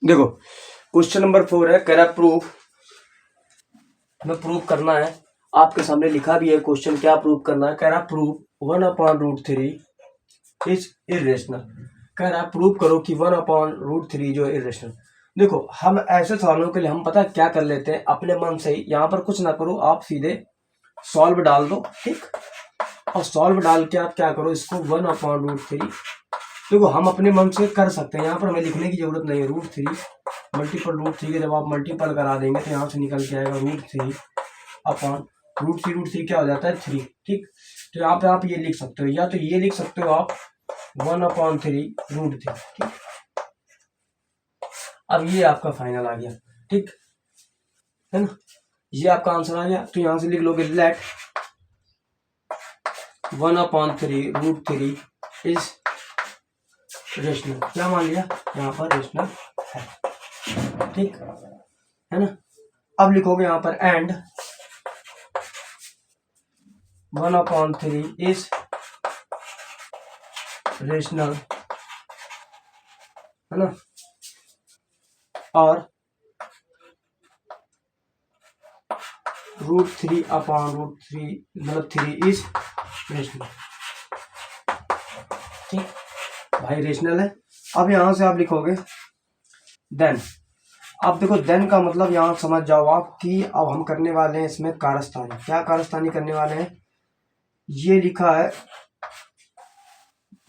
देखो question number 4 है, कह रहा प्रूफ, हमें प्रूफ करना है। आपके सामने लिखा भी है क्वेश्चन, क्या प्रूफ करना है। कह रहा प्रूफ 1/√3 इज इरेशनल। कह रहा प्रूफ करो कि 1/√3 जो इरेशनल। देखो हम ऐसे सवालों के लिए हम पता क्या कर लेते हैं, अपने मन से ही यहाँ पर कुछ ना करो, आप सीधे सॉल्व डाल दो, ठीक। और सॉल्व डाल के आप क्या करो, इसको 1/√3, देखो हम अपने मन से कर सकते हैं, यहाँ पर हमें लिखने की जरूरत नहीं है। √3 मल्टीपल √3 के जब आप मल्टीपल करा देंगे तो यहाँ से निकल के आएगा √3 अपॉन √3 क्या हो जाता है 3, ठीक। तो यहाँ पे आप ये लिख सकते हो, या तो ये लिख सकते हो आप 1/3 √3, ठीक। अब ये आपका फाइनल आ गया, ठीक है ना, ये आपका आंसर आ गया। तो यहाँ से लिख लोगे लेट 1/3 √3 इज रेशनल। क्या मान लिया, यहाँ पर रेशनल है, ठीक है ना। अब लिखोगे यहाँ पर एंड 1/3 इज रेशनल, है ना, और √3/√3 मतलब 3 इज रेशनल, ठीक भाई, रेशनल है। अब यहां से आप लिखोगे देन। अब देखो देन का मतलब यहां समझ जाओ आप कि अब हम करने वाले हैं इसमें कारस्तानी। क्या कारस्तानी करने वाले हैं, ये लिखा है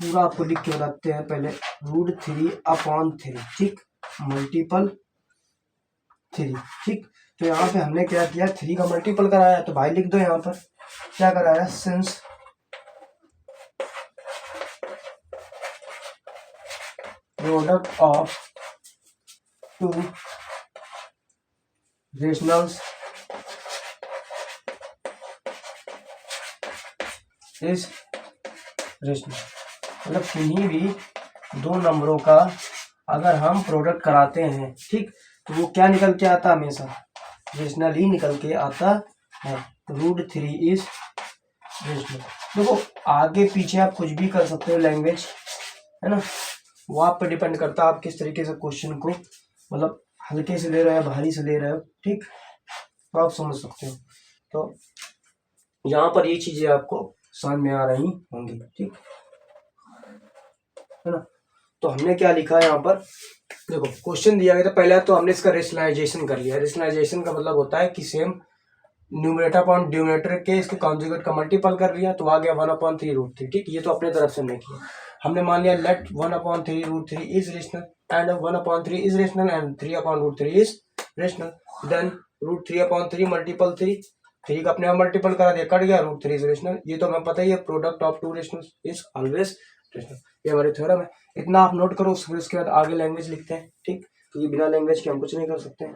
पूरा, आपको लिख के बताते हैं पहले। √3/3, ठीक, मल्टीपल 3, ठीक। तो यहाँ पे हमने क्या किया, 3 का मल्टीपल कराया, तो भाई लिख दो यहाँ पर क्या कराया, since product of two rationals is rational. मतलब किन्हीं भी दो नंबरों का अगर हम प्रोडक्ट कराते हैं, ठीक, तो वो क्या निकल के आता है, हमेशा रेशनल ही निकल के आता है। √3 इज रेशनल। देखो आगे पीछे आप कुछ भी कर सकते हो, लैंग्वेज है ना, वो आप पर डिपेंड करता है आप किस तरीके से क्वेश्चन को मतलब हल्के से ले रहे हो, भारी से ले रहे हो, ठीक, तो आप समझ सकते हो। तो यहाँ पर ये चीजें आपको समझ में आ रही होंगी, ठीक है ना। तो हमने क्या लिखा है यहाँ पर, देखो क्वेश्चन दिया गया था पहले, तो हमने इसका रेशनलाइजेशन कर लिया। रेशनलाइजेशन का मतलब होता है कि सेम न्यूमरेटर अपॉन डिनोमिनेटर के इसके कॉन्जुगेट का मल्टीपल कर लिया, तो आ गया 1/3 √3, ठीक। ये तो अपने तरफ से हमने किया। हमने मान लिया let 1/3 √3 is rational and 1/3 is rational and 3/√3 is rational. Then √3/3 multiple 3 का अपने आप मल्टीपल करा दिया, कट गया, √3 इज रेशनल। ये तो हमें पता ही है, product of two rational is always rational, ये हमारी थ्योरम है। इतना आप नोट करो, फिर उसके बाद आगे लैंग्वेज लिखते हैं, ठीक। तो ये बिना लैंग्वेज के हम कुछ नहीं कर सकते हैं,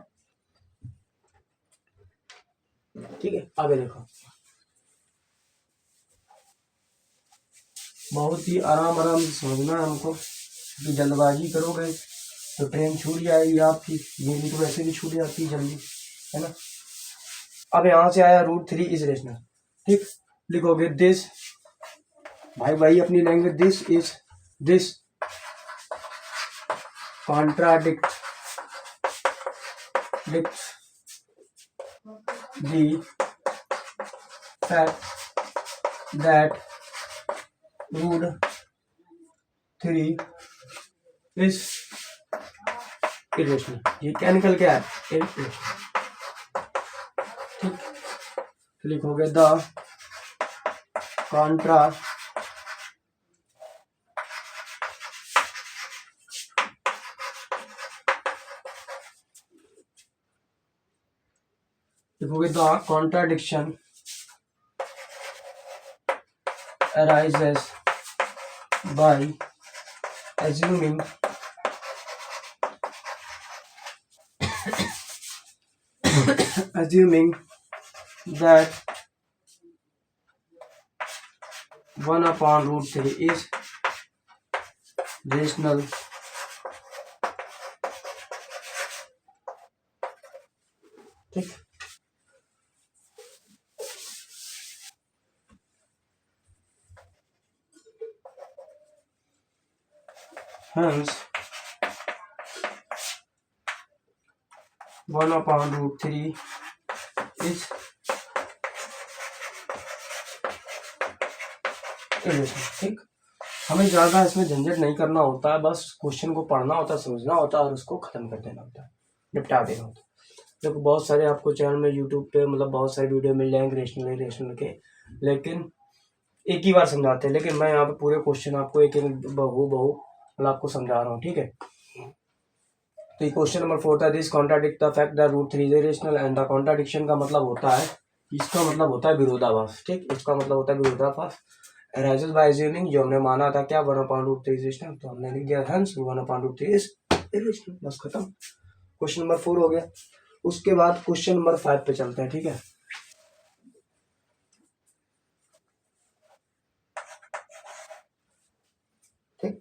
ठीक है। आगे देखो, बहुत ही आराम आराम से समझना है हमको, कि जल्दबाजी करोगे तो ट्रेन छूट जाएगी आपकी, ये तो वैसे भी छूट जाती है जल्दी, है ना। अब यहाँ से आया √3 इज रेशनल, ठीक, लिखोगे दिस, भाई भाई अपनी language, this contradict the fact that √3 is irrational। ये क्या निकल के आया, irrational, ठीक। लिखोगे द कॉन्ट्रा लिखोगे the contradiction arises by assuming that 1/√3 is rational, ठीक। Hence 1/√3 is irrational. ठीक, हमें ज़्यादा इसमें झंझट नहीं करना होता है, बस क्वेश्चन को पढ़ना होता है, समझना होता है और उसको ख़त्म कर देना होता है, निपटा देना होता है। देखो बहुत सारे आपको चैनल में यूट्यूब पे मतलब बहुत सारे वीडियो मिल जाएंगे रेशनल के, लेकिन एक ही बार समझाते हैं, लेकिन मैं यहाँ पे पूरे क्वेश्चन आपको एक बहू मतलब आपको समझा रहा हूँ। ठीक है, तो ये क्वेश्चन नंबर 4 था, this contradict the fact the √3 is irrational and the contradiction का मतलब होता है, इसका मतलब होता है विरोधाभास। ठीक, इसका मतलब होता है विरोधाभास। अराइजेस बाय अज्यूमिंग, जो हमने माना था क्या 1/√3 इज इरेशनल, तो हमने लिख दिया हेंस 1/√3 इज इरेशनल, बस खत्म। क्वेश्चन नंबर 4 हो गया। उसके बाद क्वेश्चन नंबर 5 पे चलते हैं। ठीक है, ठीक,